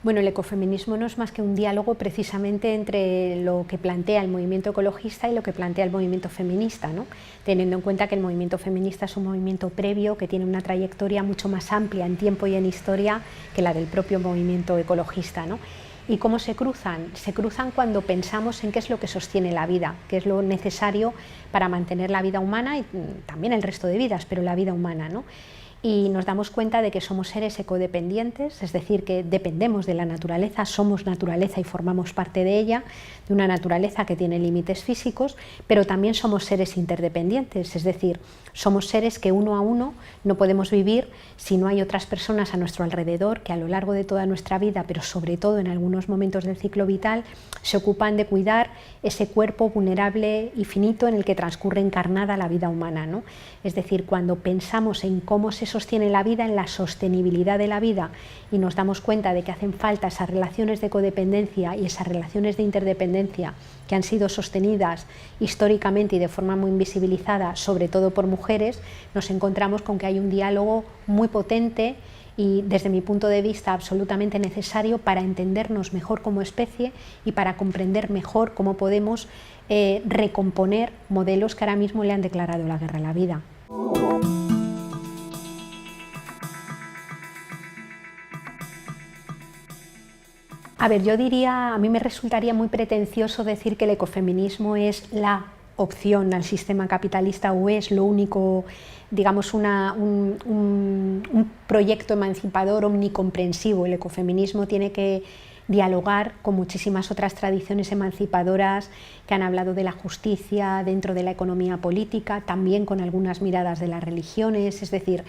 Bueno, el ecofeminismo no es más que un diálogo precisamente entre lo que plantea el movimiento ecologista y lo que plantea el movimiento feminista, ¿no? Teniendo en cuenta que el movimiento feminista es un movimiento previo que tiene una trayectoria mucho más amplia en tiempo y en historia que la del propio movimiento ecologista, ¿no? ¿Y cómo se cruzan? Se cruzan cuando pensamos en qué es lo que sostiene la vida, qué es lo necesario para mantener la vida humana y también el resto de vidas, pero la vida humana, ¿no? Y nos damos cuenta de que somos seres ecodependientes, es decir, que dependemos de la naturaleza, somos naturaleza y formamos parte de ella, de una naturaleza que tiene límites físicos, pero también somos seres interdependientes, es decir, somos seres que uno a uno no podemos vivir si no hay otras personas a nuestro alrededor que a lo largo de toda nuestra vida, pero sobre todo en algunos momentos del ciclo vital, se ocupan de cuidar ese cuerpo vulnerable y finito en el que transcurre encarnada la vida humana, ¿no? Es decir, cuando pensamos en cómo se sostiene la vida, en la sostenibilidad de la vida, y nos damos cuenta de que hacen falta esas relaciones de codependencia y esas relaciones de interdependencia que han sido sostenidas históricamente y de forma muy invisibilizada, sobre todo por mujeres, nos encontramos con que hay un diálogo muy potente y, desde mi punto de vista, absolutamente necesario para entendernos mejor como especie y para comprender mejor cómo podemos recomponer modelos que ahora mismo le han declarado la guerra a la vida. A ver, yo diría, a mí me resultaría muy pretencioso decir que el ecofeminismo es la opción al sistema capitalista o es lo único, digamos, un proyecto emancipador omnicomprensivo. El ecofeminismo tiene que dialogar con muchísimas otras tradiciones emancipadoras que han hablado de la justicia dentro de la economía política, también con algunas miradas de las religiones, es decir,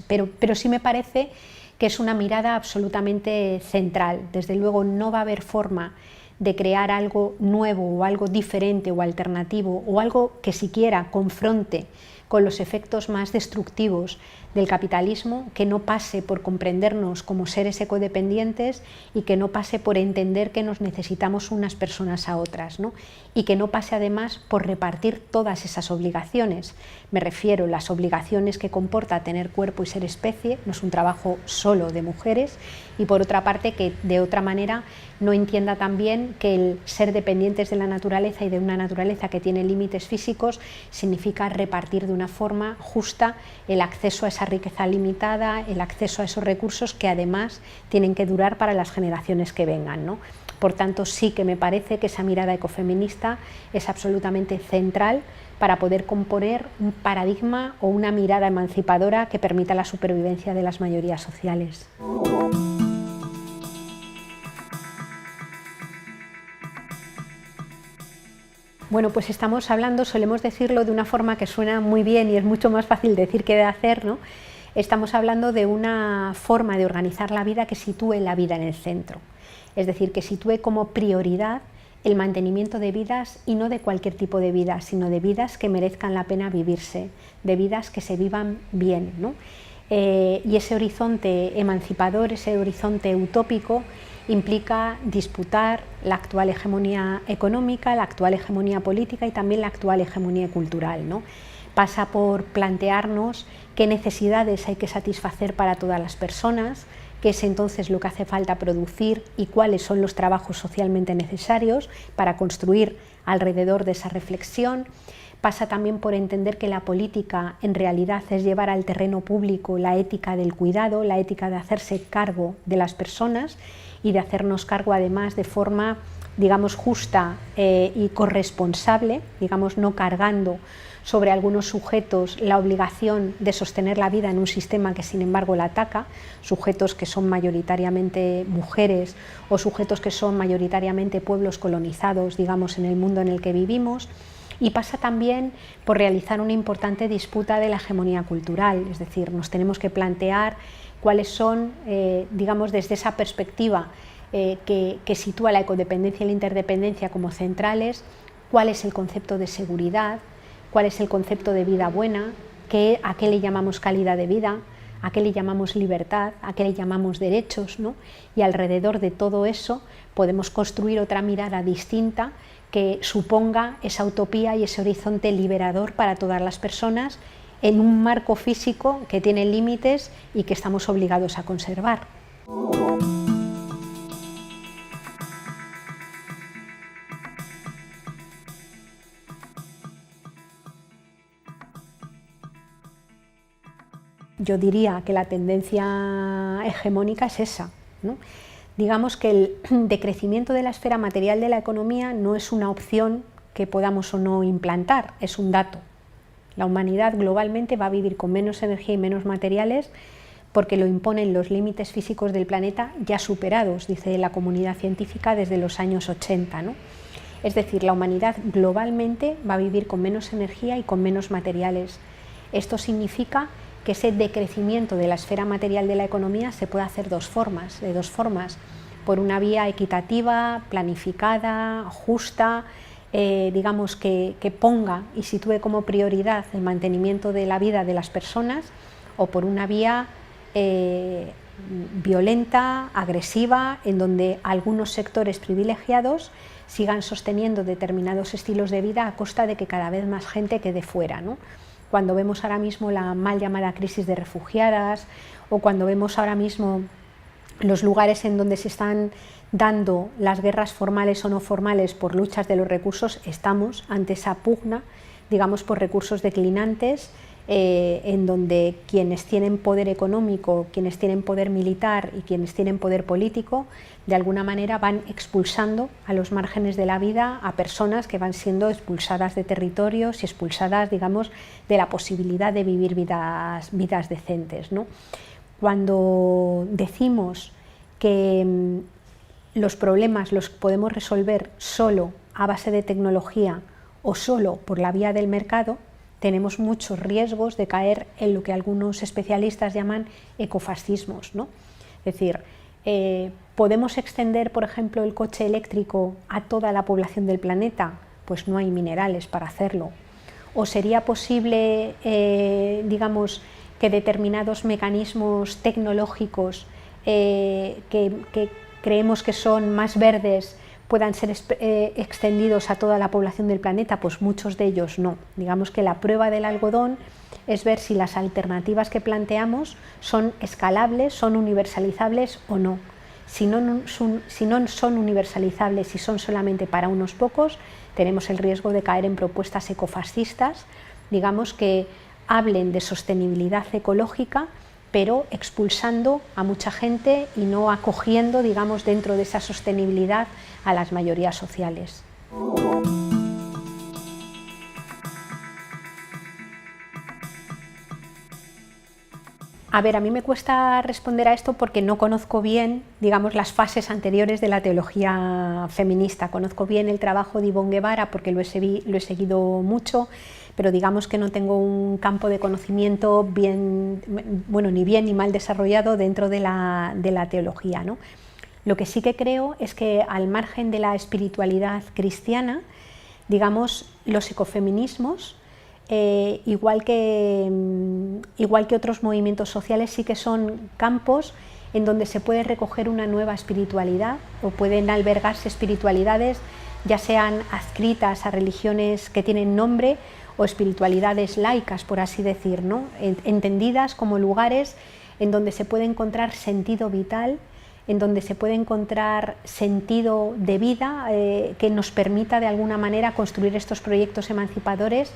pero sí me parece que es una mirada absolutamente central. Desde luego no va a haber forma de crear algo nuevo o algo diferente o alternativo o algo que siquiera confronte con los efectos más destructivos del capitalismo, que no pase por comprendernos como seres ecodependientes y que no pase por entender que nos necesitamos unas personas a otras, ¿no? Y que no pase además por repartir todas esas obligaciones. Me refiero a las obligaciones que comporta tener cuerpo y ser especie, no es un trabajo solo de mujeres, y por otra parte que de otra manera no entienda también que el ser dependientes de la naturaleza y de una naturaleza que tiene límites físicos significa repartir de una forma justa el acceso a esa riqueza limitada, el acceso a esos recursos que además tienen que durar para las generaciones que vengan, ¿no? Por tanto, sí que me parece que esa mirada ecofeminista es absolutamente central para poder componer un paradigma o una mirada emancipadora que permita la supervivencia de las mayorías sociales. Bueno, pues estamos hablando, solemos decirlo de una forma que suena muy bien y es mucho más fácil decir que de hacer, ¿no? Estamos hablando de una forma de organizar la vida que sitúe la vida en el centro, es decir, que sitúe como prioridad el mantenimiento de vidas, y no de cualquier tipo de vidas, sino de vidas que merezcan la pena vivirse, de vidas que se vivan bien, ¿no? Y ese horizonte emancipador, ese horizonte utópico, implica disputar la actual hegemonía económica, la actual hegemonía política y también la actual hegemonía cultural, ¿no? Pasa por plantearnos qué necesidades hay que satisfacer para todas las personas, qué es entonces lo que hace falta producir y cuáles son los trabajos socialmente necesarios para construir alrededor de esa reflexión. Pasa también por entender que la política en realidad es llevar al terreno público la ética del cuidado, la ética de hacerse cargo de las personas y de hacernos cargo además de forma, digamos, justa y corresponsable, digamos, no cargando sobre algunos sujetos la obligación de sostener la vida en un sistema que sin embargo la ataca, sujetos que son mayoritariamente mujeres o sujetos que son mayoritariamente pueblos colonizados, digamos, en el mundo en el que vivimos. Y pasa también por realizar una importante disputa de la hegemonía cultural, es decir, nos tenemos que plantear cuáles son, digamos, desde esa perspectiva que sitúa la ecodependencia y la interdependencia como centrales, cuál es el concepto de seguridad, cuál es el concepto de vida buena, a qué le llamamos calidad de vida, a qué le llamamos libertad, a qué le llamamos derechos, ¿no? Y alrededor de todo eso podemos construir otra mirada distinta que suponga esa utopía y ese horizonte liberador para todas las personas en un marco físico que tiene límites y que estamos obligados a conservar. Yo diría que la tendencia hegemónica es esa, ¿no? Digamos que el decrecimiento de la esfera material de la economía no es una opción que podamos o no implantar, es un dato. La humanidad globalmente va a vivir con menos energía y menos materiales porque lo imponen los límites físicos del planeta ya superados, dice la comunidad científica, desde los años 80, ¿no? Es decir, la humanidad globalmente va a vivir con menos energía y con menos materiales. Esto significa que ese decrecimiento de la esfera material de la economía se puede hacer de dos formas, por una vía equitativa, planificada, justa, digamos que ponga y sitúe como prioridad el mantenimiento de la vida de las personas, o por una vía violenta, agresiva, en donde algunos sectores privilegiados sigan sosteniendo determinados estilos de vida a costa de que cada vez más gente quede fuera, ¿no? Cuando vemos ahora mismo la mal llamada crisis de refugiadas, o cuando vemos ahora mismo los lugares en donde se están dando las guerras formales o no formales por luchas de los recursos, estamos ante esa pugna, digamos, por recursos declinantes, en donde quienes tienen poder económico, quienes tienen poder militar y quienes tienen poder político, de alguna manera van expulsando a los márgenes de la vida a personas que van siendo expulsadas de territorios y expulsadas, digamos, de la posibilidad de vivir vidas decentes, ¿no? Cuando decimos que los problemas los podemos resolver solo a base de tecnología o solo por la vía del mercado, tenemos muchos riesgos de caer en lo que algunos especialistas llaman ecofascismos, ¿no? Es decir, ¿podemos extender, por ejemplo, el coche eléctrico a toda la población del planeta? Pues no hay minerales para hacerlo. ¿O sería posible, digamos, que determinados mecanismos tecnológicos que creemos que son más verdes puedan ser extendidos a toda la población del planeta? Pues muchos de ellos no. Digamos que la prueba del algodón es ver si las alternativas que planteamos son escalables, son universalizables o no. Si no son universalizables y son solamente para unos pocos, tenemos el riesgo de caer en propuestas ecofascistas, digamos, que hablen de sostenibilidad ecológica, pero expulsando a mucha gente y no acogiendo, digamos, dentro de esa sostenibilidad a las mayorías sociales. A ver, a mí me cuesta responder a esto porque no conozco bien, digamos, las fases anteriores de la teología feminista. Conozco bien el trabajo de Ivonne Guevara porque lo he seguido mucho, pero digamos que no tengo un campo de conocimiento bien, bueno, ni bien ni mal desarrollado dentro de la teología, ¿no? Lo que sí que creo es que al margen de la espiritualidad cristiana, digamos, los ecofeminismos, igual que otros movimientos sociales, sí que son campos en donde se puede recoger una nueva espiritualidad o pueden albergarse espiritualidades, ya sean adscritas a religiones que tienen nombre o espiritualidades laicas, por así decir, ¿no? Entendidas como lugares en donde se puede encontrar sentido vital, en donde se puede encontrar sentido de vida que nos permita de alguna manera construir estos proyectos emancipadores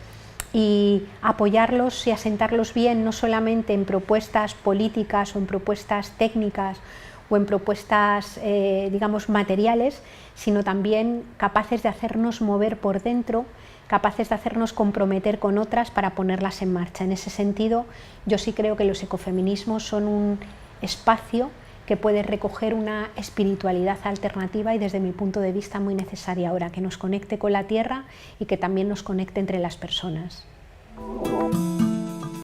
y apoyarlos y asentarlos bien, no solamente en propuestas políticas o en propuestas técnicas o en propuestas, digamos, materiales, sino también capaces de hacernos mover por dentro, capaces de hacernos comprometer con otras para ponerlas en marcha. En ese sentido, yo sí creo que los ecofeminismos son un espacio que puede recoger una espiritualidad alternativa y, desde mi punto de vista, muy necesaria ahora, que nos conecte con la tierra y que también nos conecte entre las personas.